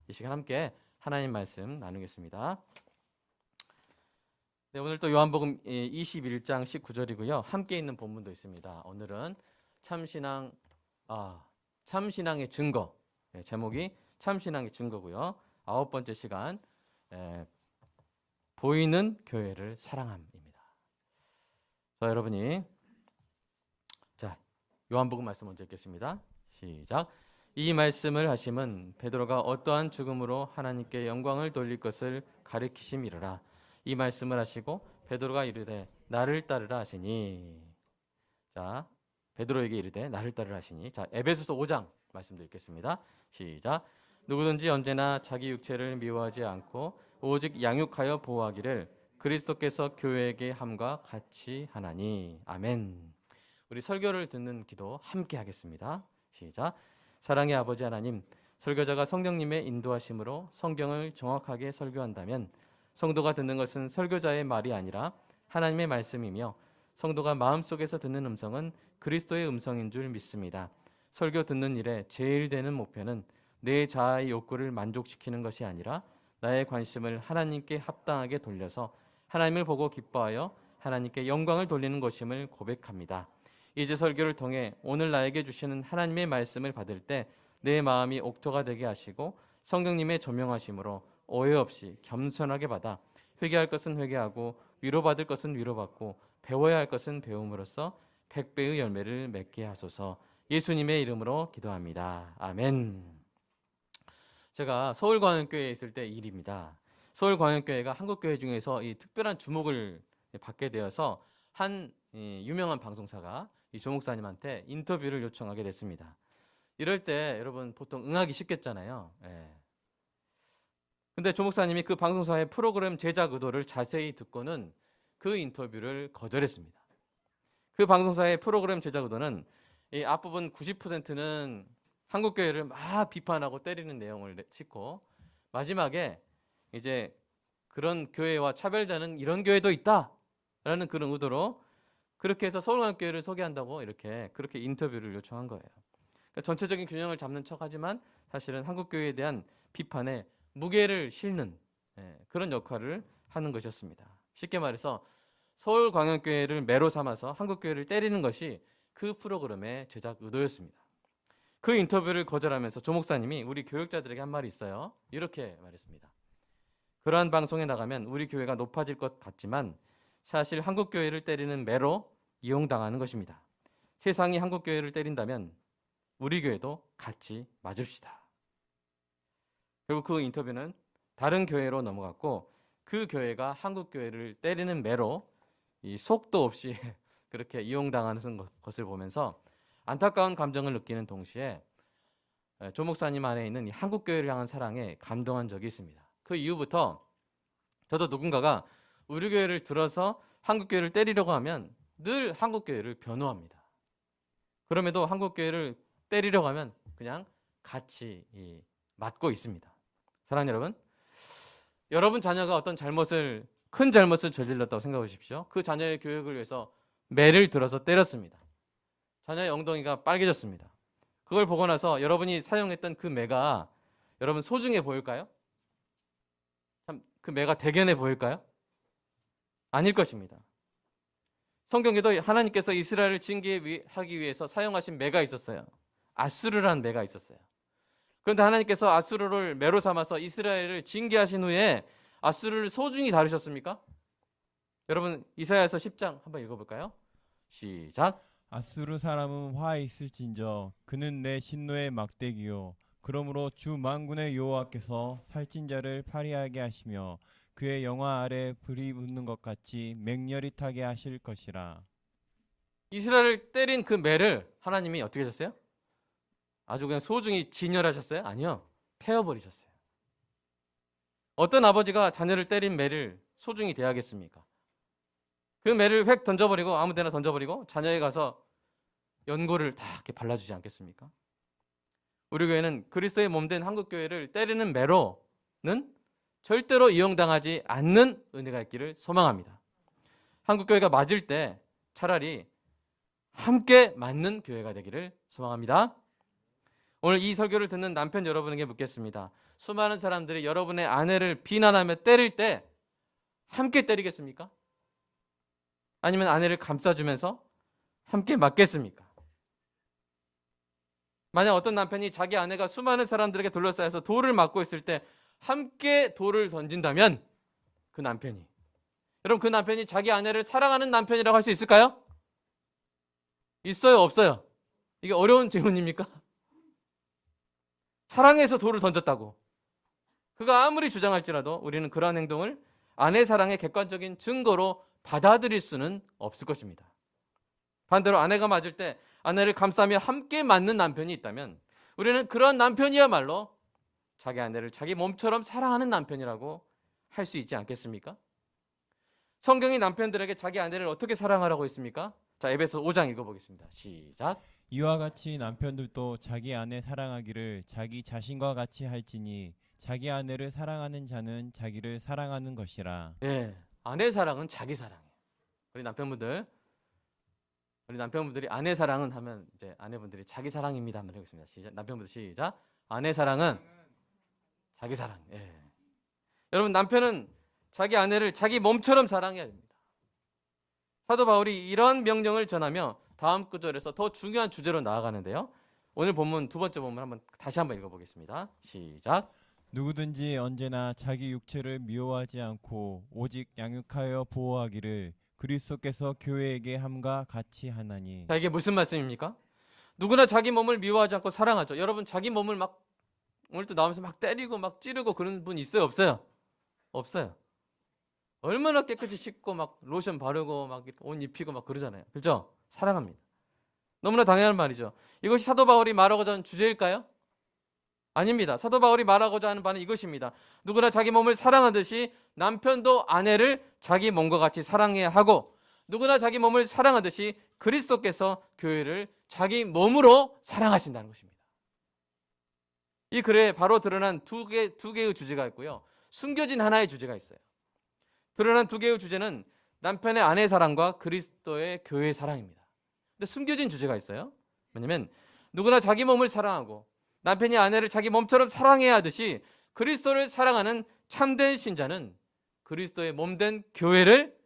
이 시간 함께 하나님 말씀 나누겠습니다. 네, 오늘 또 요한복음 21장 19절이고요. 함께 있는 본문도 있습니다. 오늘은 참신앙의 증거. 제목이 참신앙의 증거고요. 9번째 시간 보이는 교회를 사랑함입니다. 자, 여러분이 요한복음 말씀 먼저 읽겠습니다. 시작. 이 말씀을 하심은 베드로가 어떠한 죽음으로 하나님께 영광을 돌릴 것을 가리키심이라. 이 말씀을 하시고 베드로가 이르되 나를 따르라 하시니. 자, 베드로에게 이르되 나를 따르라 하시니. 자, 에베소서 5장 말씀도 읽겠습니다. 시작. 누구든지 언제나 자기 육체를 미워하지 않고 오직 양육하여 보호하기를 그리스도께서 교회에게 함과 같이 하나니. 아멘. 우리 설교를 듣는 기도 함께 하겠습니다. 시작. 사랑의 아버지 하나님, 설교자가 성령님의 인도하심으로 성경을 정확하게 설교한다면 성도가 듣는 것은 설교자의 말이 아니라 하나님의 말씀이며 성도가 마음속에서 듣는 음성은 그리스도의 음성인 줄 믿습니다. 설교 듣는 일에 제일 되는 목표는 내 자아의 욕구를 만족시키는 것이 아니라 나의 관심을 하나님께 합당하게 돌려서 하나님을 보고 기뻐하여 하나님께 영광을 돌리는 것임을 고백합니다. 이제 설교를 통해 오늘 나에게 주시는 하나님의 말씀을 받을 때 내 마음이 옥토가 되게 하시고 성령님의 조명하심으로 오해 없이 겸손하게 받아 회개할 것은 회개하고 위로받을 것은 위로받고 배워야 할 것은 배움으로써 100배의 열매를 맺게 하소서. 예수님의 이름으로 기도합니다. 아멘. 제가 서울광역교회에 있을 때 일입니다. 서울광역교회가 한국교회 중에서 이 특별한 주목을 받게 되어서 한 유명한 방송사가 이 조 목사님한테 인터뷰를 요청하게 됐습니다. 이럴 때 여러분 보통 응하기 쉽겠잖아요. 근데 조 목사님이 그 방송사의 프로그램 제작 의도를 자세히 듣고는 그 인터뷰를 거절했습니다. 그 방송사의 프로그램 제작 의도는 이 앞부분 90%는 한국교회를 막 비판하고 때리는 내용을 싣고 마지막에 이제 그런 교회와 차별되는 이런 교회도 있다라는 그런 의도로 그렇게 해서 서울광역교회를 소개한다고 그렇게 인터뷰를 요청한 거예요. 그러니까 전체적인 균형을 잡는 척하지만 사실은 한국교회에 대한 비판에 무게를 실는 그런 역할을 하는 것이었습니다. 쉽게 말해서 서울광역교회를 매로 삼아서 한국교회를 때리는 것이 그 프로그램의 제작 의도였습니다. 그 인터뷰를 거절하면서 조 목사님이 우리 교육자들에게 한 말이 있어요. 이렇게 말했습니다. 그러한 방송에 나가면 우리 교회가 높아질 것 같지만 사실 한국교회를 때리는 매로 이용당하는 것입니다. 세상이 한국교회를 때린다면 우리 교회도 같이 맞읍시다. 결국 그 인터뷰는 다른 교회로 넘어갔고 그 교회가 한국교회를 때리는 매로 이 속도 없이 그렇게 이용당하는 것을 보면서 안타까운 감정을 느끼는 동시에 조 목사님 안에 있는 이 한국교회를 향한 사랑에 감동한 적이 있습니다. 그 이후부터 저도 누군가가 우리 교회를 들어서 한국교회를 때리려고 하면 늘 한국교회를 변호합니다. 그럼에도 한국교회를 때리려고 하면 그냥 같이 맞고 있습니다. 사랑하는 여러분, 여러분 자녀가 어떤 큰 잘못을 저질렀다고 생각해 보십시오. 그 자녀의 교육을 위해서 매를 들어서 때렸습니다. 자녀의 엉덩이가 빨개졌습니다. 그걸 보고 나서 여러분이 사용했던 그 매가 여러분 소중해 보일까요? 참 그 매가 대견해 보일까요? 아닐 것입니다. 성경에도 하나님께서 이스라엘을 징계하기 위해서 사용하신 매가 있었어요. 아수르라는 매가 있었어요. 그런데 하나님께서 아수르를 매로 삼아서 이스라엘을 징계하신 후에 아수르를 소중히 다루셨습니까? 여러분 이사야서 10장 한번 읽어볼까요? 시작. 아수르 사람은 화에 있을진저 그는 내 신노의 막대기요 그러므로 주 만군의 여호와께서 살찐 자를 파리하게 하시며 그의 영화 아래 불이 붙는 것 같이 맹렬히 타게 하실 것이라. 이스라엘을 때린 그 매를 하나님이 어떻게 하셨어요? 아주 그냥 소중히 진열하셨어요? 아니요. 태워버리셨어요. 어떤 아버지가 자녀를 때린 매를 소중히 대하겠습니까? 그 매를 획 던져버리고 아무 데나 던져버리고 자녀에 가서 연고를 다 이렇게 발라주지 않겠습니까? 우리 교회는 그리스도의 몸된 한국교회를 때리는 매로는 절대로 이용당하지 않는 은혜가 있기를 소망합니다. 한국교회가 맞을 때 차라리 함께 맞는 교회가 되기를 소망합니다. 오늘 이 설교를 듣는 남편 여러분에게 묻겠습니다. 수많은 사람들이 여러분의 아내를 비난하며 때릴 때 함께 때리겠습니까? 아니면 아내를 감싸주면서 함께 맞겠습니까? 만약 어떤 남편이 자기 아내가 수많은 사람들에게 둘러싸여서 돌을 맞고 있을 때 함께 돌을 던진다면 그 남편이, 여러분 그 남편이 자기 아내를 사랑하는 남편이라고 할 수 있을까요? 있어요, 없어요? 이게 어려운 질문입니까? 사랑해서 돌을 던졌다고. 그가 아무리 주장할지라도 우리는 그러한 행동을 아내 사랑의 객관적인 증거로 받아들일 수는 없을 것입니다. 반대로 아내가 맞을 때 아내를 감싸며 함께 맞는 남편이 있다면 우리는 그런 남편이야말로 자기 아내를 자기 몸처럼 사랑하는 남편이라고 할 수 있지 않겠습니까? 성경이 남편들에게 자기 아내를 어떻게 사랑하라고 했습니까? 자, 에베소 5장 읽어보겠습니다. 시작. 이와 같이 남편들도 자기 아내 사랑하기를 자기 자신과 같이 할지니 자기 아내를 사랑하는 자는 자기를 사랑하는 것이라. 예, 아내 사랑은 자기 사랑이에요. 우리 남편분들이 아내 사랑은 하면 이제 아내분들이 자기 사랑입니다 한번 해보겠습니다. 시작. 남편분들 시작. 아내 사랑은 자기 사랑. 예. 여러분 남편은 자기 아내를 자기 몸처럼 사랑해야 됩니다. 사도 바울이 이런 명령을 전하며 다음 구절에서 더 중요한 주제로 나아가는데요. 오늘 본문 두 번째 본문 다시 한번 읽어보겠습니다. 시작. 누구든지 언제나 자기 육체를 미워하지 않고 오직 양육하여 보호하기를 그리스도께서 교회에게 함과 같이 하나니. 자, 이게 무슨 말씀입니까? 누구나 자기 몸을 미워하지 않고 사랑하죠. 여러분 자기 몸을 막 오늘도 나오면서 막 때리고 막 찌르고 그런 분 있어요, 없어요? 없어요. 얼마나 깨끗이 씻고 막 로션 바르고 막 옷 입히고 막 그러잖아요. 그렇죠? 사랑합니다. 너무나 당연한 말이죠. 이것이 사도 바울이 말하고자 하는 주제일까요? 아닙니다. 사도 바울이 말하고자 하는 바는 이것입니다. 누구나 자기 몸을 사랑하듯이 남편도 아내를 자기 몸과 같이 사랑해야 하고, 누구나 자기 몸을 사랑하듯이 그리스도께서 교회를 자기 몸으로 사랑하신다는 것입니다. 이 글에 바로 드러난 두 개의 주제가 있고요. 숨겨진 하나의 주제가 있어요. 드러난 두 개의 주제는 남편의 아내 사랑과 그리스도의 교회 사랑입니다. 근데 숨겨진 주제가 있어요. 뭐냐면 누구나 자기 몸을 사랑하고 남편이 아내를 자기 몸처럼 사랑해야 하듯이 그리스도를 사랑하는 참된 신자는 그리스도의 몸된 교회를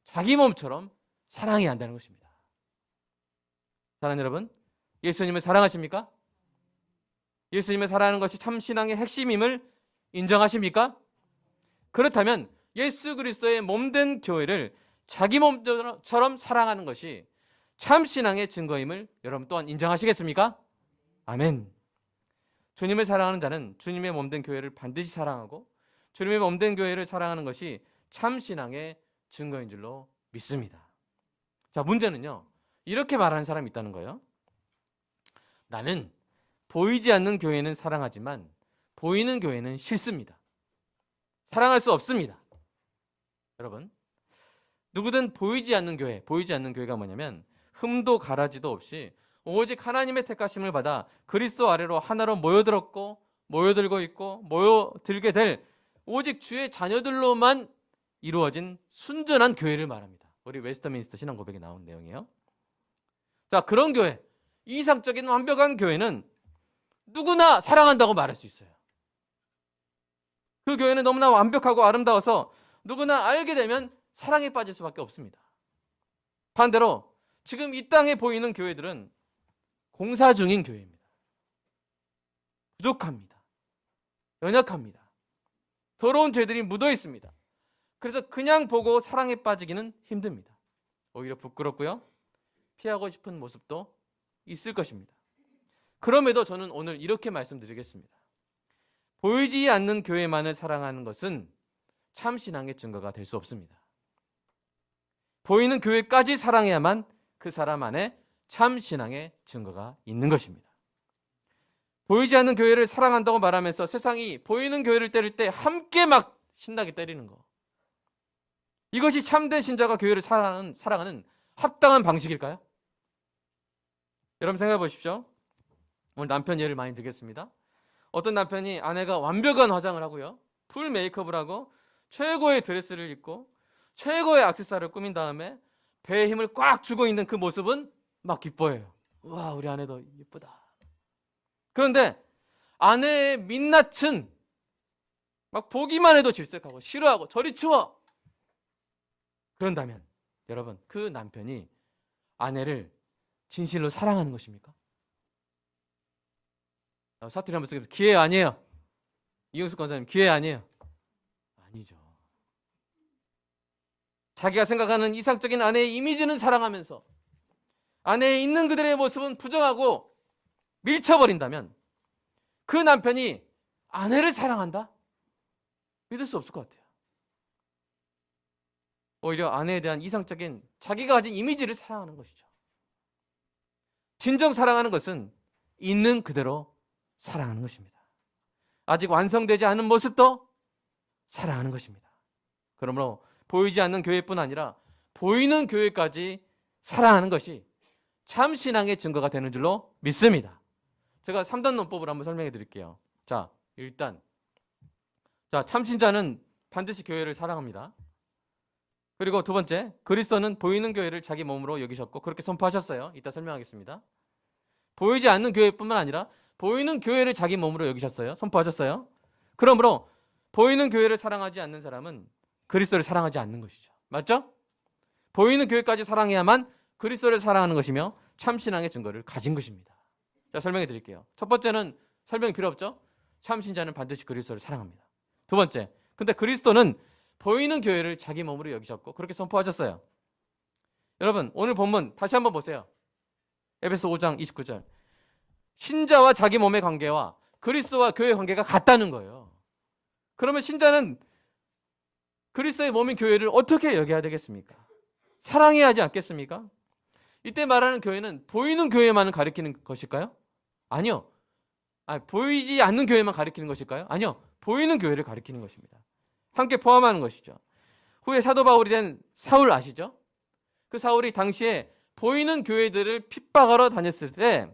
자기 몸처럼 사랑해야 한다는 것입니다. 사랑하는 여러분, 예수님을 사랑하십니까? 예수님을 사랑하는 것이 참 신앙의 핵심임을 인정하십니까? 그렇다면 예수 그리스도의 몸된 교회를 자기 몸처럼 사랑하는 것이 참 신앙의 증거임을 여러분 또한 인정하시겠습니까? 아멘. 주님을 사랑하는 자는 주님의 몸된 교회를 반드시 사랑하고 주님의 몸된 교회를 사랑하는 것이 참 신앙의 증거인 줄로 믿습니다. 자, 문제는요. 이렇게 말하는 사람이 있다는 거예요. 나는 보이지 않는 교회는 사랑하지만 보이는 교회는 싫습니다. 사랑할 수 없습니다. 여러분, 누구든 보이지 않는 교회가 뭐냐면 흠도 가라지도 없이 오직 하나님의 택하심을 받아 그리스도 아래로 하나로 모여들고 있고 모여들게 될 오직 주의 자녀들로만 이루어진 순전한 교회를 말합니다. 우리 웨스터민스터 신앙 고백에 나온 내용이에요. 자, 그런 교회, 이상적인 완벽한 교회는 누구나 사랑한다고 말할 수 있어요. 그 교회는 너무나 완벽하고 아름다워서 누구나 알게 되면 사랑에 빠질 수밖에 없습니다. 반대로 지금 이 땅에 보이는 교회들은 공사 중인 교회입니다. 부족합니다. 연약합니다. 더러운 죄들이 묻어 있습니다. 그래서 그냥 보고 사랑에 빠지기는 힘듭니다. 오히려 부끄럽고요. 피하고 싶은 모습도 있을 것입니다. 그럼에도 저는 오늘 이렇게 말씀드리겠습니다. 보이지 않는 교회만을 사랑하는 것은 참 신앙의 증거가 될 수 없습니다. 보이는 교회까지 사랑해야만 그 사람 안에 참 신앙의 증거가 있는 것입니다. 보이지 않는 교회를 사랑한다고 말하면서 세상이 보이는 교회를 때릴 때 함께 막 신나게 때리는 거. 이것이 참된 신자가 교회를 사랑하는 합당한 방식일까요? 여러분 생각해 보십시오. 오늘 남편 예를 많이 들겠습니다. 어떤 남편이 아내가 완벽한 화장을 하고요. 풀 메이크업을 하고 최고의 드레스를 입고 최고의 액세서리를 꾸민 다음에 배에 힘을 꽉 주고 있는 그 모습은 막 기뻐해요. 와, 우리 아내도 예쁘다. 그런데 아내의 민낯은 막 보기만 해도 질색하고 싫어하고 저리 치워. 그런다면 여러분, 그 남편이 아내를 진실로 사랑하는 것입니까? 사투리 한번 쓰겠습니다. 기회 아니에요. 이용숙 권사님, 기회 아니에요. 아니죠. 자기가 생각하는 이상적인 아내의 이미지는 사랑하면서 아내의 있는 그들의 모습은 부정하고 밀쳐버린다면 그 남편이 아내를 사랑한다? 믿을 수 없을 것 같아요. 오히려 아내에 대한 이상적인 자기가 가진 이미지를 사랑하는 것이죠. 진정 사랑하는 것은 있는 그대로 사랑하는 것입니다. 아직 완성되지 않은 모습도 사랑하는 것입니다. 그러므로 보이지 않는 교회뿐 아니라 보이는 교회까지 사랑하는 것이 참 신앙의 증거가 되는 줄로 믿습니다. 제가 3단 논법을 한번 설명해 드릴게요. 자, 일단 참신자는 반드시 교회를 사랑합니다. 그리고 두 번째, 그리스도는 보이는 교회를 자기 몸으로 여기셨고 그렇게 선포하셨어요. 이따 설명하겠습니다. 보이지 않는 교회뿐만 아니라 보이는 교회를 자기 몸으로 여기셨어요. 선포하셨어요. 그러므로 보이는 교회를 사랑하지 않는 사람은 그리스도를 사랑하지 않는 것이죠. 맞죠? 보이는 교회까지 사랑해야만 그리스도를 사랑하는 것이며 참신앙의 증거를 가진 것입니다. 자, 설명해 드릴게요. 첫 번째는 설명이 필요 없죠? 참신자는 반드시 그리스도를 사랑합니다. 두 번째, 근데 그리스도는 보이는 교회를 자기 몸으로 여기셨고 그렇게 선포하셨어요. 여러분, 오늘 본문 다시 한번 보세요. 에베소 5장 29절. 신자와 자기 몸의 관계와 그리스도와 교회의 관계가 같다는 거예요. 그러면 신자는 그리스도의 몸인 교회를 어떻게 여겨야 되겠습니까? 사랑해야 하지 않겠습니까? 이때 말하는 교회는 보이는 교회만을 가리키는 것일까요? 아니요. 보이지 않는 교회만 가리키는 것일까요? 아니요. 보이는 교회를 가리키는 것입니다. 함께 포함하는 것이죠. 후에 사도 바울이 된 사울 아시죠? 그 사울이 당시에 보이는 교회들을 핍박하러 다녔을 때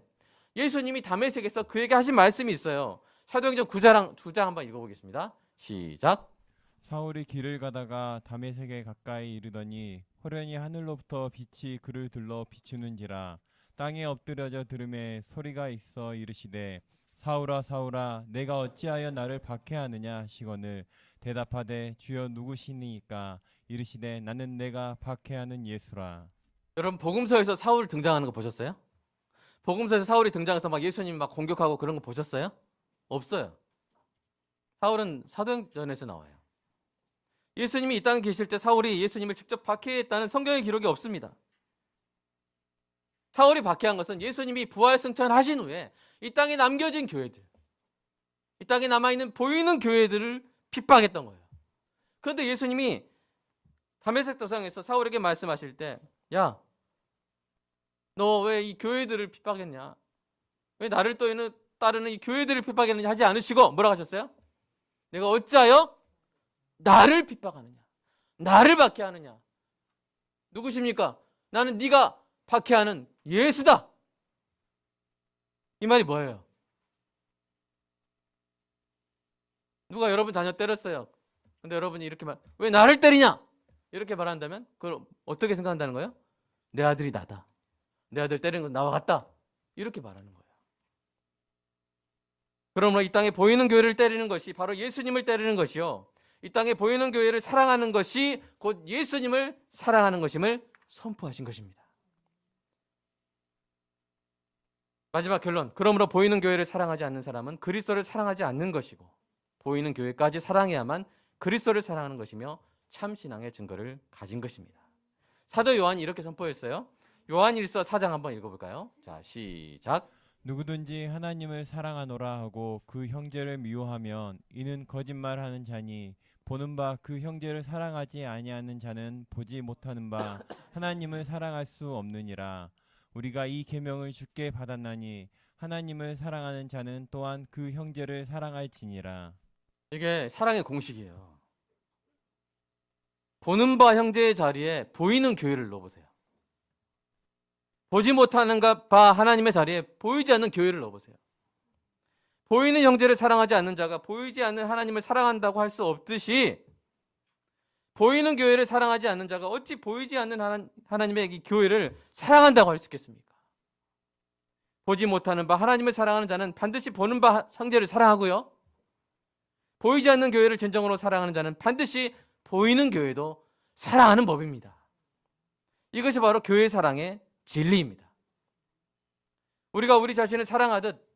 예수님이 다메섹에서 그에게 하신 말씀이 있어요. 사도행전 9장 한번 읽어보겠습니다. 시작. 사울이 길을 가다가 다메섹에 가까이 이르더니 호련히 하늘로부터 빛이 그를 둘러 비추는지라. 땅에 엎드려져 들음에 소리가 있어 이르시되 사울아 사울아 내가 어찌하여 나를 박해하느냐 하시거늘 대답하되 주여 누구시니까 이르시되 나는 내가 박해하는 예수라. 여러분, 복음서에서 사울 등장하는 거 보셨어요? 복음서에서 사울이 등장해서 막 예수님 막 공격하고 그런 거 보셨어요? 없어요. 사울은 사도행전에서 나와요. 예수님이 이 땅에 계실 때 사울이 예수님을 직접 박해했다는 성경의 기록이 없습니다. 사울이 박해한 것은 예수님이 부활 승천하신 후에 이 땅에 남겨진 교회들, 이 땅에 남아있는 보이는 교회들을 핍박했던 거예요. 그런데 예수님이 다메섹 도상에서 사울에게 말씀하실 때, 야, 너 왜 이 교회들을 핍박했냐? 왜 나를 따르는 이 교회들을 핍박했느냐 하지 않으시고 뭐라고 하셨어요? 내가 어찌하여 나를 핍박하느냐? 나를 박해하느냐? 누구십니까? 나는 네가 박해하는 예수다. 이 말이 뭐예요? 누가 여러분 자녀 때렸어요. 근데 여러분이 이렇게 왜 나를 때리냐? 이렇게 말한다면 그걸 어떻게 생각한다는 거예요? 내 아들이 나다. 내 아들 때리는 건 나와 같다. 이렇게 말하는 거예요. 그러므로 이 땅에 보이는 교회를 때리는 것이 바로 예수님을 때리는 것이요. 이 땅에 보이는 교회를 사랑하는 것이 곧 예수님을 사랑하는 것임을 선포하신 것입니다. 마지막 결론. 그러므로 보이는 교회를 사랑하지 않는 사람은 그리스도를 사랑하지 않는 것이고 보이는 교회까지 사랑해야만 그리스도를 사랑하는 것이며 참 신앙의 증거를 가진 것입니다. 사도 요한이 이렇게 선포했어요. 요한일서 4장 한번 읽어볼까요? 자, 시작. 누구든지 하나님을 사랑하노라 하고 그 형제를 미워하면 이는 거짓말하는 자니 보는 바 그 형제를 사랑하지 아니하는 자는 보지 못하는 바 하나님을 사랑할 수 없느니라. 우리가 이 계명을 주께 받았나니 하나님을 사랑하는 자는 또한 그 형제를 사랑할지니라. 이게 사랑의 공식이에요. 보는 바 형제의 자리에 보이는 교회를 넣어보세요. 보지 못하는 바 하나님의 자리에 보이지 않는 교회를 넣어보세요. 보이는 형제를 사랑하지 않는 자가 보이지 않는 하나님을 사랑한다고 할 수 없듯이 보이는 교회를 사랑하지 않는 자가 어찌 보이지 않는 하나님의 이 교회를 사랑한다고 할 수 있겠습니까? 보지 못하는 바 하나님을 사랑하는 자는 반드시 보는 바 형제를 사랑하고요. 보이지 않는 교회를 진정으로 사랑하는 자는 반드시 보이는 교회도 사랑하는 법입니다. 이것이 바로 교회 사랑의 진리입니다. 우리가 우리 자신을 사랑하듯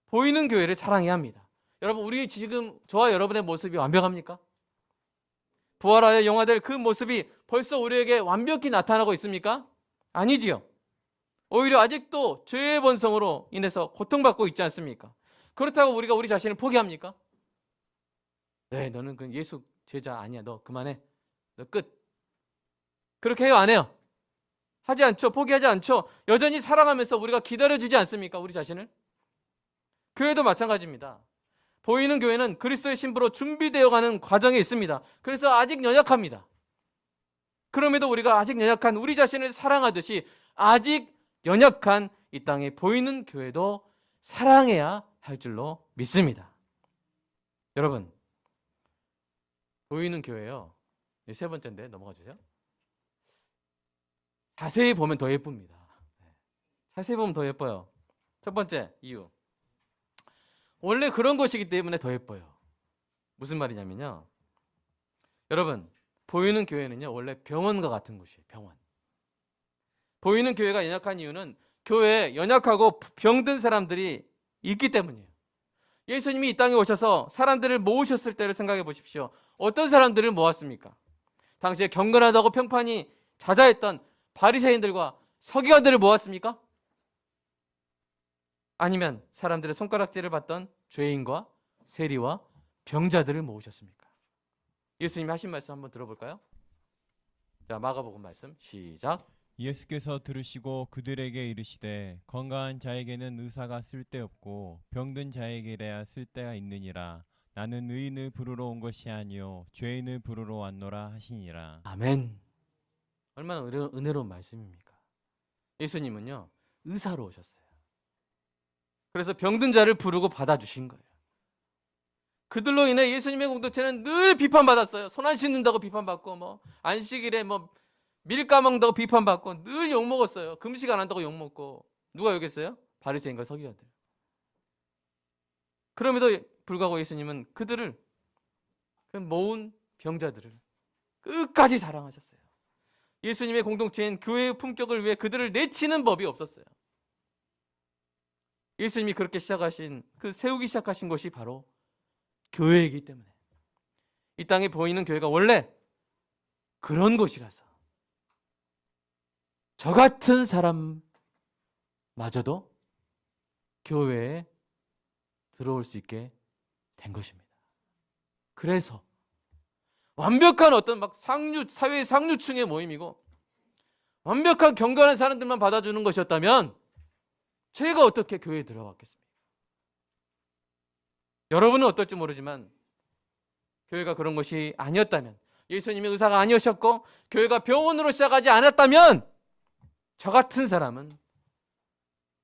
보이는 교회를 사랑해야 합니다. 여러분, 우리 지금 저와 여러분의 모습이 완벽합니까? 부활하여 영화될 그 모습이 벌써 우리에게 완벽히 나타나고 있습니까? 아니지요. 오히려 아직도 죄의 본성으로 인해서 고통받고 있지 않습니까? 그렇다고 우리가 우리 자신을 포기합니까? 네, 너는 그 예수 제자 아니야. 너 그만해. 너 끝. 그렇게 해요, 안 해요? 하지 않죠. 포기하지 않죠. 여전히 살아가면서 우리가 기다려주지 않습니까? 우리 자신을. 교회도 마찬가지입니다. 보이는 교회는 그리스도의 신부로 준비되어가는 과정에 있습니다. 그래서 아직 연약합니다. 그럼에도 우리가 아직 연약한 우리 자신을 사랑하듯이 아직 연약한 이 땅에 보이는 교회도 사랑해야 할 줄로 믿습니다. 여러분, 보이는 교회요. 세 번째인데 넘어가 주세요. 자세히 보면 더 예쁩니다. 자세히 보면 더 예뻐요. 첫 번째 이유. 원래 그런 것이기 때문에 더 예뻐요. 무슨 말이냐면요. 여러분, 보이는 교회는요, 원래 병원과 같은 곳이에요. 병원. 보이는 교회가 연약한 이유는 교회에 연약하고 병든 사람들이 있기 때문이에요. 예수님이 이 땅에 오셔서 사람들을 모으셨을 때를 생각해 보십시오. 어떤 사람들을 모았습니까? 당시에 경건하다고 평판이 자자했던 바리새인들과 서기관들을 모았습니까? 아니면 사람들의 손가락질을 받던 죄인과 세리와 병자들을 모으셨습니까? 예수님이 하신 말씀 한번 들어볼까요? 자, 마가복음 말씀 시작. 예수께서 들으시고 그들에게 이르시되 건강한 자에게는 의사가 쓸데없고 병든 자에게야 쓸데가 있느니라. 나는 의인을 부르러 온 것이 아니요 죄인을 부르러 왔노라 하시니라. 아멘. 얼마나 은혜로운 말씀입니까? 예수님은요, 의사로 오셨어요. 그래서 병든 자를 부르고 받아주신 거예요. 그들로 인해 예수님의 공동체는 늘 비판받았어요. 손 안 씻는다고 비판받고, 안식일에 밀 까먹는다고 비판받고, 늘 욕먹었어요. 금식 안 한다고 욕먹고. 누가 욕했어요? 바리새인과 서기관들. 그럼에도 불구하고 예수님은 그들을, 모은 병자들을 끝까지 사랑하셨어요. 예수님의 공동체인 교회의 품격을 위해 그들을 내치는 법이 없었어요. 예수님이 그렇게 세우기 시작하신 것이 바로 교회이기 때문에. 이 땅에 보이는 교회가 원래 그런 곳이라서 저 같은 사람마저도 교회에 들어올 수 있게 된 것입니다. 그래서 완벽한 어떤 사회 상류층의 모임이고 완벽한 경건한 사람들만 받아주는 것이었다면 제가 어떻게 교회에 들어왔겠습니까? 여러분은 어떨지 모르지만 교회가 그런 것이 아니었다면, 예수님이 의사가 아니었고 교회가 병원으로 시작하지 않았다면 저 같은 사람은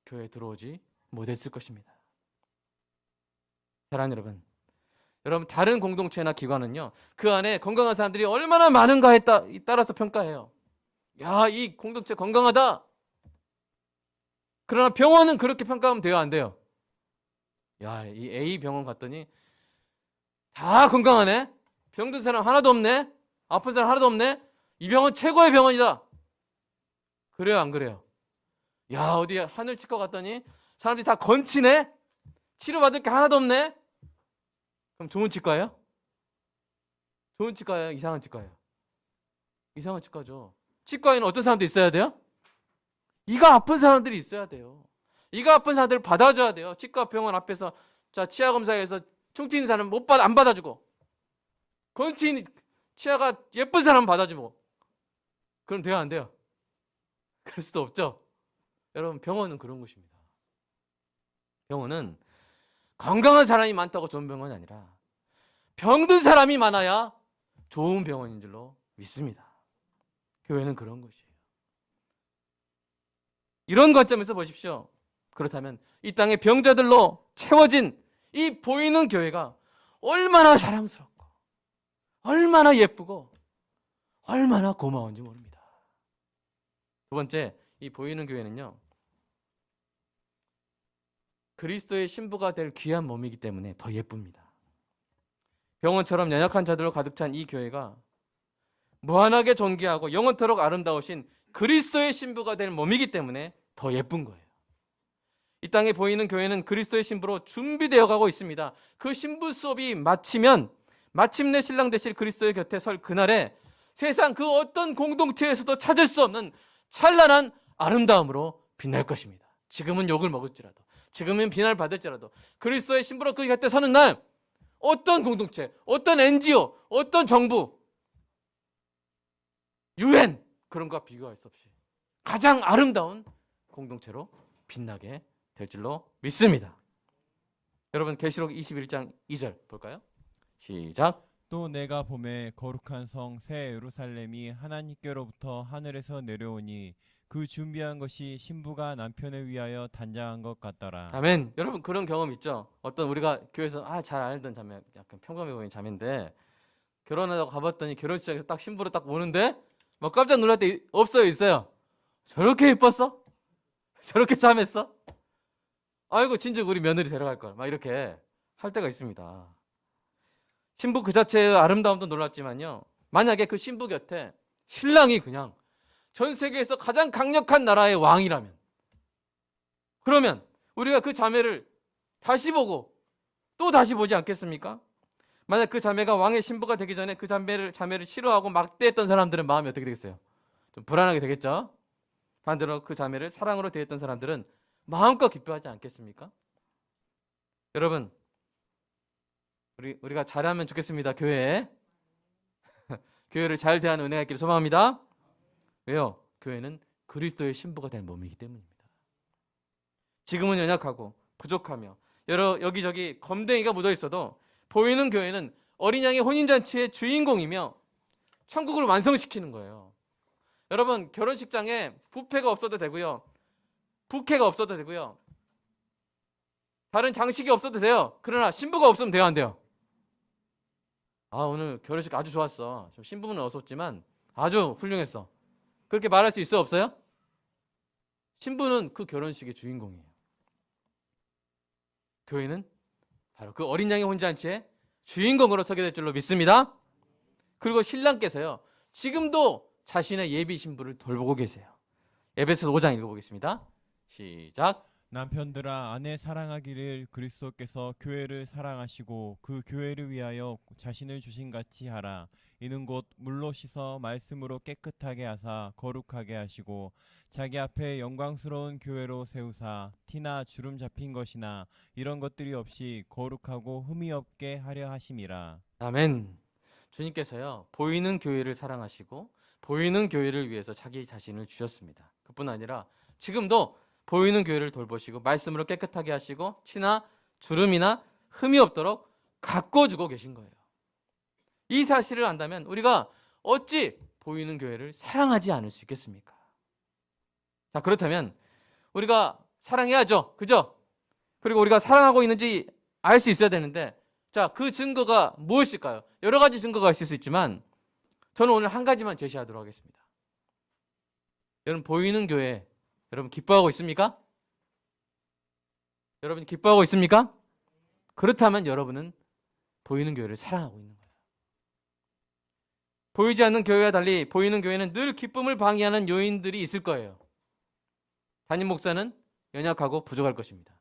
교회에 들어오지 못했을 것입니다. 사랑하는 여러분, 다른 공동체나 기관은요, 그 안에 건강한 사람들이 얼마나 많은가에 따라서 평가해요. 야, 이 공동체 건강하다. 그러나 병원은 그렇게 평가하면 돼요, 안 돼요? 야, 이 A 병원 갔더니 다 건강하네. 병든 사람 하나도 없네. 아픈 사람 하나도 없네. 이 병원 최고의 병원이다. 그래요, 안 그래요? 야, 어디 하늘치과 갔더니 사람들이 다 건치네. 치료받을 게 하나도 없네. 그럼 좋은 치과예요? 좋은 치과예요? 이상한 치과예요? 이상한 치과죠. 치과에는 어떤 사람들이 있어야 돼요? 이가 아픈 사람들이 있어야 돼요. 이가 아픈 사람들을 받아줘야 돼요. 치과 병원 앞에서 치아 검사에서 충치 있는 사람 안 받아주고, 건치 치아가 예쁜 사람 받아주고, 그럼 돼요, 안 돼요? 그럴 수도 없죠. 여러분, 병원은 그런 곳입니다. 병원은 건강한 사람이 많다고 좋은 병원이 아니라 병든 사람이 많아야 좋은 병원인 줄로 믿습니다. 교회는 그런 것이에요. 이런 관점에서 보십시오. 그렇다면 이 땅의 병자들로 채워진 이 보이는 교회가 얼마나 사랑스럽고 얼마나 예쁘고 얼마나 고마운지 모릅니다. 두 번째, 이 보이는 교회는요, 그리스도의 신부가 될 귀한 몸이기 때문에 더 예쁩니다. 병원처럼 연약한 자들로 가득 찬 이 교회가 무한하게 존귀하고 영원토록 아름다우신 그리스도의 신부가 될 몸이기 때문에 더 예쁜 거예요. 이 땅에 보이는 교회는 그리스도의 신부로 준비되어 가고 있습니다. 그 신부 수업이 마치면 마침내 신랑 되실 그리스도의 곁에 설 그날에 세상 그 어떤 공동체에서도 찾을 수 없는 찬란한 아름다움으로 빛날 것입니다. 지금은 욕을 먹을지라도, 지금은 비난을 받을지라도 그리스도의 신부로 그 곁에 서는 날 어떤 공동체, 어떤 NGO, 어떤 정부, UN 그런 것과 비교할 수 없이 가장 아름다운 공동체로 빛나게 될 줄로 믿습니다. 여러분 계시록 21장 2절 볼까요? 시작. 또 내가 봄에 거룩한 성 새 예루살렘이 하나님께로부터 하늘에서 내려오니 그 준비한 것이 신부가 남편을 위하여 단장한 것 같더라. 아멘. 여러분 그런 경험 있죠? 어떤 우리가 교회에서 잘 알던 자매, 약간 평범해 보이는 자매인데 결혼하다가 가봤더니 결혼식장에서 딱 신부로 딱 오는데 막 깜짝 놀랄 때 없어요, 있어요? 저렇게 예뻤어? 저렇게 참했어? 아이고 진즉 우리 며느리 데려갈 걸. 막 이렇게 할 때가 있습니다. 신부 그 자체의 아름다움도 놀랐지만요. 만약에 그 신부 곁에 신랑이 그냥 전 세계에서 가장 강력한 나라의 왕이라면, 그러면 우리가 그 자매를 다시 보고 또 다시 보지 않겠습니까? 만약 그 자매가 왕의 신부가 되기 전에 그 자매를 싫어하고 막대했던 사람들은 마음이 어떻게 되겠어요? 좀 불안하게 되겠죠? 반대로 그 자매를 사랑으로 대했던 사람들은 마음껏 기뻐하지 않겠습니까? 여러분, 우리가 잘하면 좋겠습니다. 교회에 교회를 잘 대하는 은혜가 있기를 소망합니다. 왜요? 교회는 그리스도의 신부가 된 몸이기 때문입니다. 지금은 연약하고 부족하며 여기저기 검댕이가 묻어 있어도 보이는 교회는 어린 양의 혼인잔치의 주인공이며 천국을 완성시키는 거예요. 여러분 결혼식장에 뷔페가 없어도 되고요, 부케가 없어도 되고요, 다른 장식이 없어도 돼요. 그러나 신부가 없으면 돼요, 안 돼요? 오늘 결혼식 아주 좋았어. 신부는 어설었지만 아주 훌륭했어. 그렇게 말할 수 있어요, 없어요? 신부는 그 결혼식의 주인공이에요. 교회는 바로 그 어린 양의 혼잔치의 주인공으로 서게 될 줄로 믿습니다. 그리고 신랑께서요, 지금도 자신의 예비 신부를 돌보고 계세요. 에베소서 5장 읽어보겠습니다. 시작. 남편들아 아내 사랑하기를 그리스도께서 교회를 사랑하시고 그 교회를 위하여 자신을 주신 같이 하라. 이는 곧 물로 씻어 말씀으로 깨끗하게 하사 거룩하게 하시고 자기 앞에 영광스러운 교회로 세우사 티나 주름 잡힌 것이나 이런 것들이 없이 거룩하고 흠이 없게 하려 하심이라. 아멘. 주님께서요, 보이는 교회를 사랑하시고 보이는 교회를 위해서 자기 자신을 주셨습니다. 그뿐 아니라 지금도 보이는 교회를 돌보시고 말씀으로 깨끗하게 하시고 티나 주름이나 흠이 없도록 가꿔주고 계신 거예요. 이 사실을 안다면 우리가 어찌 보이는 교회를 사랑하지 않을 수 있겠습니까? 자, 그렇다면 우리가 사랑해야죠, 그죠? 그리고 우리가 사랑하고 있는지 알 수 있어야 되는데, 자, 그 증거가 무엇일까요? 여러 가지 증거가 있을 수 있지만 저는 오늘 한 가지만 제시하도록 하겠습니다. 여러분 보이는 교회 여러분 기뻐하고 있습니까? 여러분 기뻐하고 있습니까? 그렇다면 여러분은 보이는 교회를 사랑하고 있는 거예요. 보이지 않는 교회와 달리 보이는 교회는 늘 기쁨을 방해하는 요인들이 있을 거예요. 담임 목사는 연약하고 부족할 것입니다.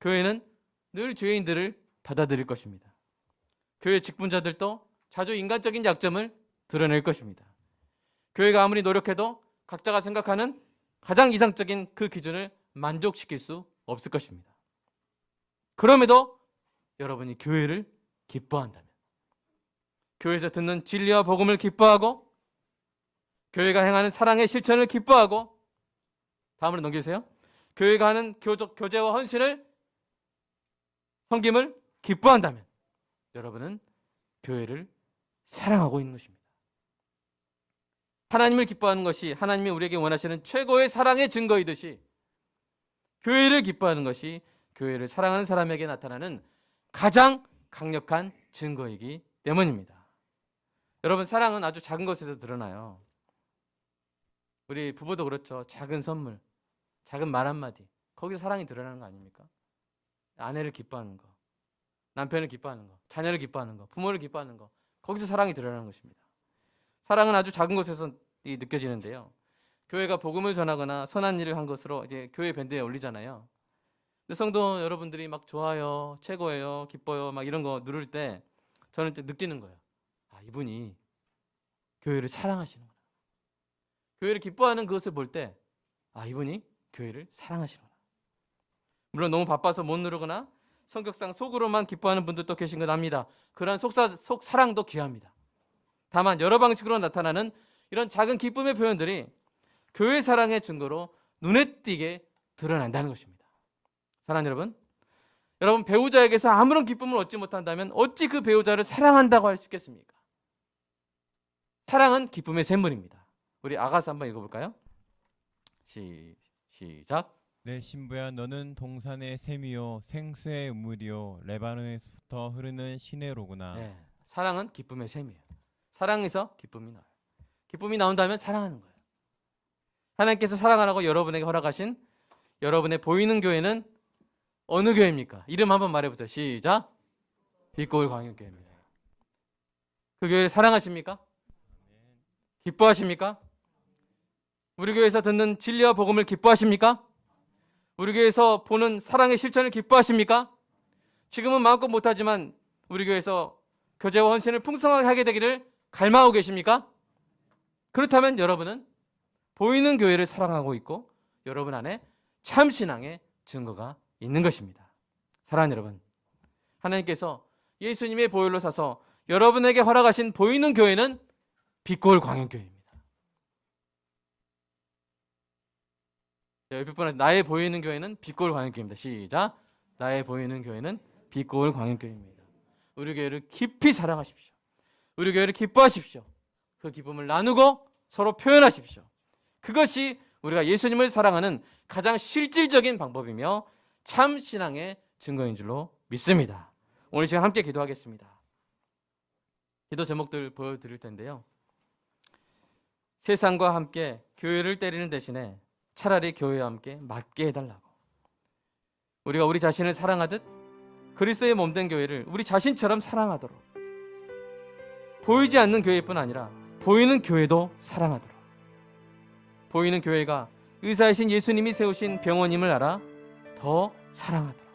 교회는 늘 죄인들을 받아들일 것입니다. 교회 직분자들도 자주 인간적인 약점을 드러낼 것입니다. 교회가 아무리 노력해도 각자가 생각하는 가장 이상적인 그 기준을 만족시킬 수 없을 것입니다. 그럼에도 여러분이 교회를 기뻐한다면, 교회에서 듣는 진리와 복음을 기뻐하고 교회가 행하는 사랑의 실천을 기뻐하고, 다음으로 넘기세요. 교회가 하는 교제와 헌신을, 섬김을 기뻐한다면 여러분은 교회를 사랑하고 있는 것입니다. 하나님을 기뻐하는 것이 하나님이 우리에게 원하시는 최고의 사랑의 증거이듯이 교회를 기뻐하는 것이 교회를 사랑하는 사람에게 나타나는 가장 강력한 증거이기 때문입니다. 여러분 사랑은 아주 작은 것에서 드러나요. 우리 부부도 그렇죠. 작은 선물, 작은 말 한마디, 거기서 사랑이 드러나는 거 아닙니까? 아내를 기뻐하는 거, 남편을 기뻐하는 거, 자녀를 기뻐하는 거, 부모를 기뻐하는 거, 거기서 사랑이 드러나는 것입니다. 사랑은 아주 작은 곳에서 느껴지는데요. 교회가 복음을 전하거나 선한 일을 한 것으로 이제 교회 밴드에 올리잖아요. 근데 성도 여러분들이 막 좋아요, 최고예요, 기뻐요, 막 이런 거 누를 때 저는 이제 느끼는 거예요. 아, 이분이 교회를 사랑하시는구나. 교회를 기뻐하는 그것을 볼 때, 아, 이분이 교회를 사랑하시는구나. 물론 너무 바빠서 못 누르거나 성격상 속으로만 기뻐하는 분들도 계신 건 압니다. 그러한 속사랑도 귀합니다. 다만 여러 방식으로 나타나는 이런 작은 기쁨의 표현들이 교회 사랑의 증거로 눈에 띄게 드러난다는 것입니다. 사랑하는 여러분 배우자에게서 아무런 기쁨을 얻지 못한다면 어찌 그 배우자를 사랑한다고 할 수 있겠습니까? 사랑은 기쁨의 샘물입니다. 우리 아가서 한번 읽어볼까요? 시작. 내 신부야, 너는 동산의 샘이요 생수의 우물이요 레바논에서부터 흐르는 시내로구나. 네, 사랑은 기쁨의 샘이에요. 사랑에서 기쁨이 나와요. 기쁨이 나온다면 사랑하는 거예요. 하나님께서 사랑하라고 여러분에게 허락하신 여러분의 보이는 교회는 어느 교회입니까? 이름 한번 말해보세요. 시작. 빛고울 광역교회입니다. 그 교회를 사랑하십니까? 기뻐하십니까? 우리 교회에서 듣는 진리와 복음을 기뻐하십니까? 우리 교회에서 보는 사랑의 실천을 기뻐하십니까? 지금은 마음껏 못하지만 우리 교회에서 교제와 헌신을 풍성하게 하게 되기를 갈망하고 계십니까? 그렇다면 여러분은 보이는 교회를 사랑하고 있고 여러분 안에 참 신앙의 증거가 있는 것입니다. 사랑하는 여러분, 하나님께서 예수님의 보혈로 사서 여러분에게 허락하신 보이는 교회는 빛고울 광역교회입니다. 옆에 분한테 나의 보이는 교회는 빛고울 광역교회입니다. 시작. 나의 보이는 교회는 빛고울 광역교회입니다. 우리 교회를 깊이 사랑하십시오. 우리 교회를 기뻐하십시오. 그 기쁨을 나누고 서로 표현하십시오. 그것이 우리가 예수님을 사랑하는 가장 실질적인 방법이며 참 신앙의 증거인 줄로 믿습니다. 오늘 시간 함께 기도하겠습니다. 기도 제목들 보여드릴 텐데요. 세상과 함께 교회를 때리는 대신에 차라리 교회와 함께 맞게 해달라고. 우리가 우리 자신을 사랑하듯 그리스도의 몸된 교회를 우리 자신처럼 사랑하도록. 보이지 않는 교회뿐 아니라 보이는 교회도 사랑하도록. 보이는 교회가 의사이신 예수님이 세우신 병원임을 알아 더 사랑하도록.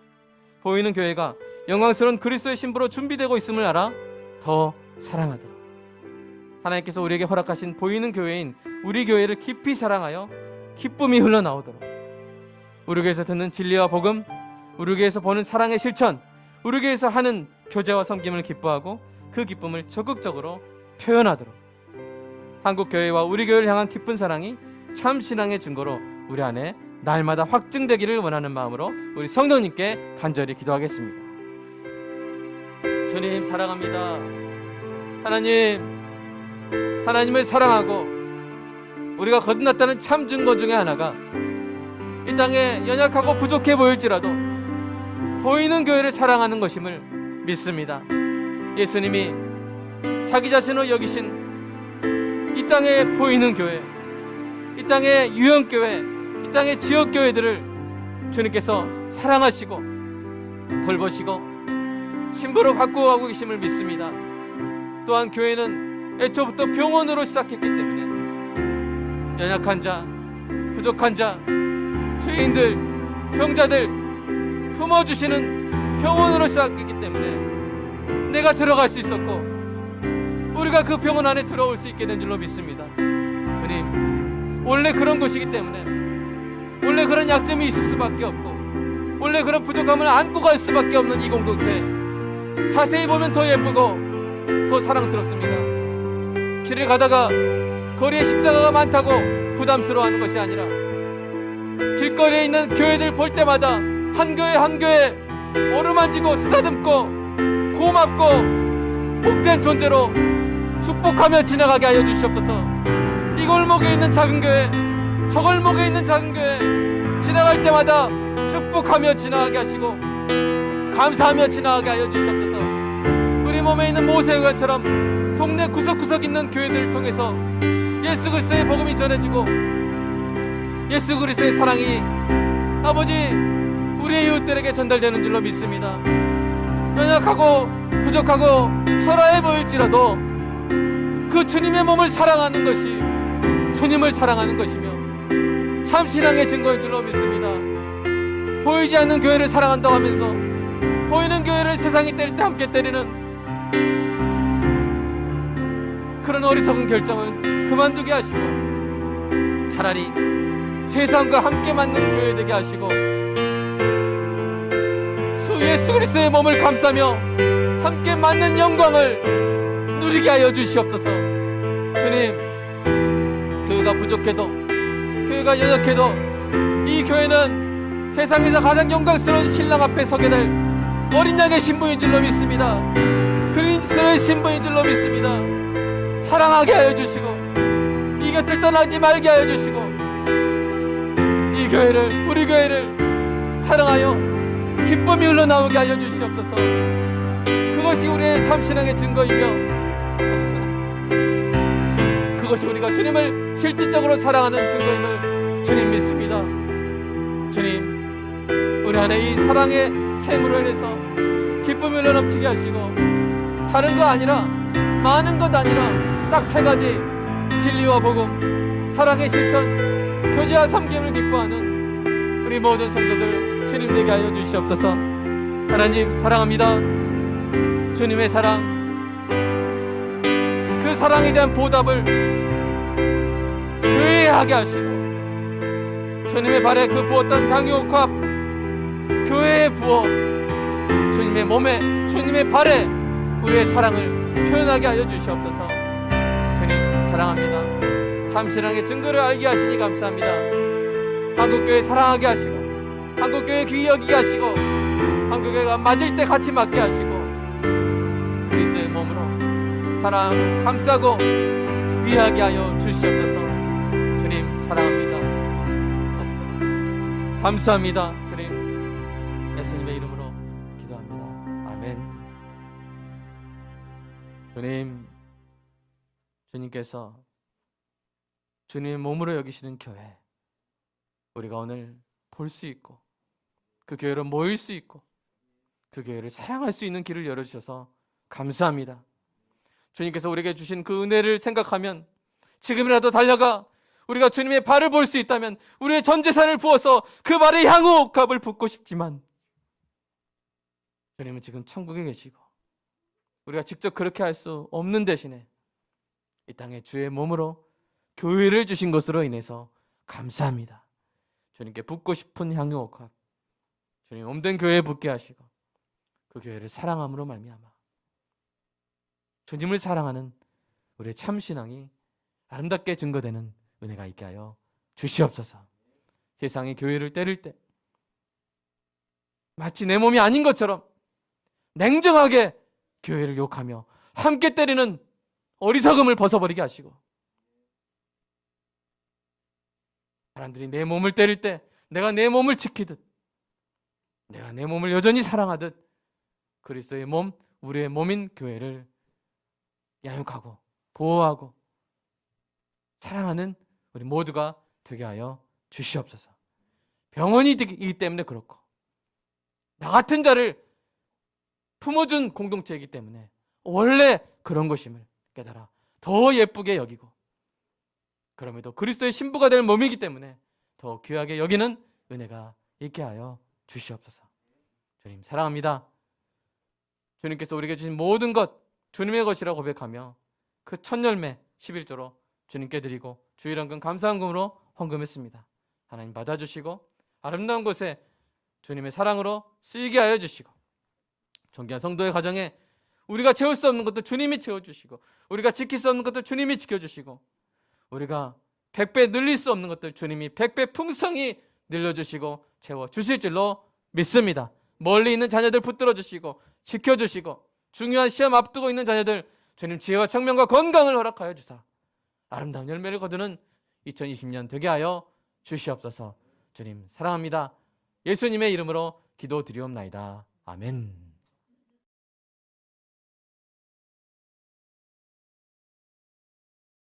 보이는 교회가 영광스러운 그리스도의 신부로 준비되고 있음을 알아 더 사랑하도록. 하나님께서 우리에게 허락하신 보이는 교회인 우리 교회를 깊이 사랑하여 기쁨이 흘러나오도록. 우리 교회에서 듣는 진리와 복음, 우리 교회에서 보는 사랑의 실천, 우리 교회에서 하는 교제와 섬김을 기뻐하고 그 기쁨을 적극적으로 표현하도록. 한국 교회와 우리 교회를 향한 깊은 사랑이 참 신앙의 증거로 우리 안에 날마다 확증되기를 원하는 마음으로 우리 성도님께 간절히 기도하겠습니다. 주님 사랑합니다. 하나님을 사랑하고 우리가 거듭났다는 참 증거 중에 하나가 이 땅에 연약하고 부족해 보일지라도 보이는 교회를 사랑하는 것임을 믿습니다. 예수님이 자기 자신을 여기신 이 땅에 보이는 교회, 이 땅의 유형교회, 이 땅의 지역교회들을 주님께서 사랑하시고 돌보시고 신부로 갖고 가고 계심을 믿습니다. 또한 교회는 애초부터 병원으로 시작했기 때문에 연약한 자, 부족한 자, 죄인들, 병자들 품어주시는 병원으로 시작했기 때문에 내가 들어갈 수 있었고 우리가 그 병원 안에 들어올 수 있게 된 줄로 믿습니다. 주님, 원래 그런 것이기 때문에 원래 그런 약점이 있을 수밖에 없고 원래 그런 부족함을 안고 갈 수밖에 없는 이 공동체, 자세히 보면 더 예쁘고 더 사랑스럽습니다. 길을 가다가 거리에 십자가가 많다고 부담스러워하는 것이 아니라 길거리에 있는 교회들 볼 때마다 한 교회 한 교회 어루만지고 쓰다듬고 고맙고 복된 존재로 축복하며 지나가게 하여 주시옵소서. 이 골목에 있는 작은 교회, 저 골목에 있는 작은 교회 지나갈 때마다 축복하며 지나가게 하시고 감사하며 지나가게 하여 주시옵소서. 우리 몸에 있는 모세의관처럼 동네 구석구석 있는 교회들을 통해서 예수 그리스도의 복음이 전해지고 예수 그리스도의 사랑이 아버지, 우리의 이웃들에게 전달되는 줄로 믿습니다. 연약하고 부족하고 초라해 보일지라도 그 주님의 몸을 사랑하는 것이 주님을 사랑하는 것이며 참 신앙의 증거인 줄로 믿습니다. 보이지 않는 교회를 사랑한다고 하면서 보이는 교회를 세상이 때릴 때 함께 때리는 그런 어리석은 결정을 그만두게 하시고 차라리 세상과 함께 맞는 교회 되게 하시고 주 예수 그리스도의 몸을 감싸며 함께 맞는 영광을 누리게 하여 주시옵소서. 주님, 교회가 부족해도 교회가 연약해도 이 교회는 세상에서 가장 영광스러운 신랑 앞에 서게 될 어린 양의 신부인 줄로 믿습니다. 그리스도의 신부인 줄로 믿습니다. 사랑하게 하여 주시고 이 곁을 떠나지 말게 하여 주시고 이 교회를, 우리 교회를 사랑하여 기쁨이 흘러나오게 하여 주시옵소서. 그것이 우리의 참신앙의 증거이며 그것이 우리가 주님을 실질적으로 사랑하는 증거임을 주님 믿습니다. 주님, 우리 안에 이 사랑의 샘으로 인해서 기쁨이 흘러넘치게 하시고 다른 거 아니라, 많은 것 아니라 딱 세 가지, 진리와 복음, 사랑의 실천, 교제와 섬김을 기뻐하는 우리 모든 성도들 주님 되게 하여 주시옵소서. 하나님 사랑합니다. 주님의 사랑, 그 사랑에 대한 보답을 교회에 하게 하시고 주님의 발에 그 부었던 향유옥합 교회에 부어 주님의 몸에, 주님의 발에 우리의 사랑을 표현하게 하여 주시옵소서. 주님 사랑합니다. 참신앙의 증거를 알게 하시니 감사합니다. 한국교회 사랑하게 하시고 한국교회 귀히 여기게 하시고 한국교회가 맞을 때 같이 맞게 하시고 그리스도의 몸으로 사랑 감싸고 위하게 하여 주시옵소서. 주님 사랑합니다. 감사합니다. 주님 예수님의 이름으로 기도합니다. 아멘. 주님, 주님께서 주님의 몸으로 여기시는 교회, 우리가 오늘 볼 수 있고 그 교회로 모일 수 있고 그 교회를 사랑할 수 있는 길을 열어주셔서 감사합니다. 주님께서 우리에게 주신 그 은혜를 생각하면 지금이라도 달려가 우리가 주님의 발을 볼 수 있다면 우리의 전 재산을 부어서 그 발에 향유옥합을 붓고 싶지만 주님은 지금 천국에 계시고 우리가 직접 그렇게 할 수 없는 대신에 이 땅에 주의 몸으로 교회를 주신 것으로 인해서 감사합니다. 주님께 붓고 싶은 향유옥합 주님 몸된 교회에 붓게 하시고 그 교회를 사랑함으로 말미암아 주님을 사랑하는 우리의 참신앙이 아름답게 증거되는 은혜가 있게 하여 주시옵소서. 세상이 교회를 때릴 때 마치 내 몸이 아닌 것처럼 냉정하게 교회를 욕하며 함께 때리는 어리석음을 벗어버리게 하시고 사람들이 내 몸을 때릴 때 내가 내 몸을 지키듯 내가 내 몸을 여전히 사랑하듯 그리스도의 몸, 우리의 몸인 교회를 양육하고 보호하고 사랑하는 우리 모두가 되게 하여 주시옵소서. 병원이기 때문에 그렇고 나 같은 자를 품어준 공동체이기 때문에 원래 그런 것임을 깨달아 더 예쁘게 여기고 그럼에도 그리스도의 신부가 될 몸이기 때문에 더 귀하게 여기는 은혜가 있게 하여 주시옵소서. 주님 사랑합니다. 주님께서 우리에게 주신 모든 것 주님의 것이라 고백하며 그 첫 열매 11조로 주님께 드리고 주일헌금 감사헌금으로 헌금했습니다. 하나님 받아주시고 아름다운 곳에 주님의 사랑으로 쓰이게 하여 주시고 존귀한 성도의 가정에 우리가 채울 수 없는 것도 주님이 채워주시고 우리가 지킬 수 없는 것도 주님이 지켜주시고 우리가 100배 늘릴 수 없는 것들 주님이 100배 풍성히 늘려주시고 채워주실 줄로 믿습니다. 멀리 있는 자녀들 붙들어 주시고 지켜주시고 중요한 시험 앞두고 있는 자녀들 주님 지혜와 청명과 건강을 허락하여 주사 아름다운 열매를 거두는 2020년 되게 하여 주시옵소서. 주님 사랑합니다. 예수님의 이름으로 기도드리옵나이다. 아멘.